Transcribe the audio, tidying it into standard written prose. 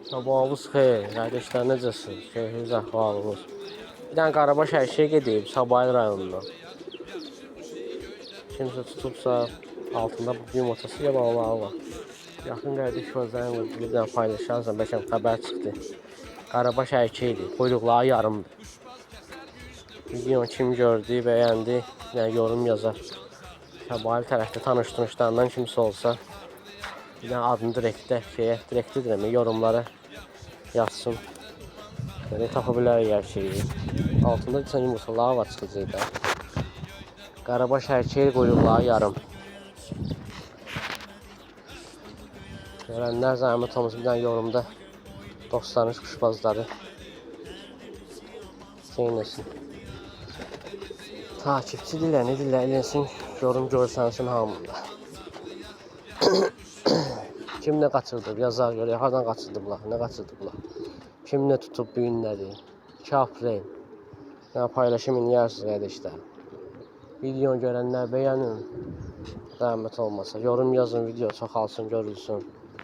Sabahınız xeyir, qardaşlar necəsiniz? Keyfiniz, əhvalınız. Bir dənə Qarabaş Ərşiyə gedib, Sabahil rayonundan. Kimsə tutubsa, altında bir yumurtası yabanları var. Yaxın qardaş gözlərim var, bir dənə paylaşarsan, bəlkə xəbər çıxdı. Qarabaş Ərşiyə idi, quyruqları yarımdır. Videonu kim gördü, bəyəndi, yorum yazar. Sabahil tərəfdə tanışdırmışlarından kimsə olsa, bir dənə adını direktə deyirəm, yorumlara yazsın. Böyle tapa bilərik hər şeyi. Altında sən yumurtaları var çıxacaq da. Qarabaş Ərşiyə quyruqları yarım. Görənlər zəhmət olmuş bir dənə yorumda dostlarınız kuşbazları şeyləsin. Takipçidirlər, nedirlər, eləsin, yorum görsənsin hamında. Kim nə qaçırdı, yazar görək, hardan qaçırdıblar, nə qaçırdıblar. Kim nə tutub bu günləri, 2 aprel. Yəni paylaşım eləyirsiniz qardaşlar. Videonu görənlər bəyənin, zəhmət olmasa. Yorum yazın, video çoxalsın, görülsün.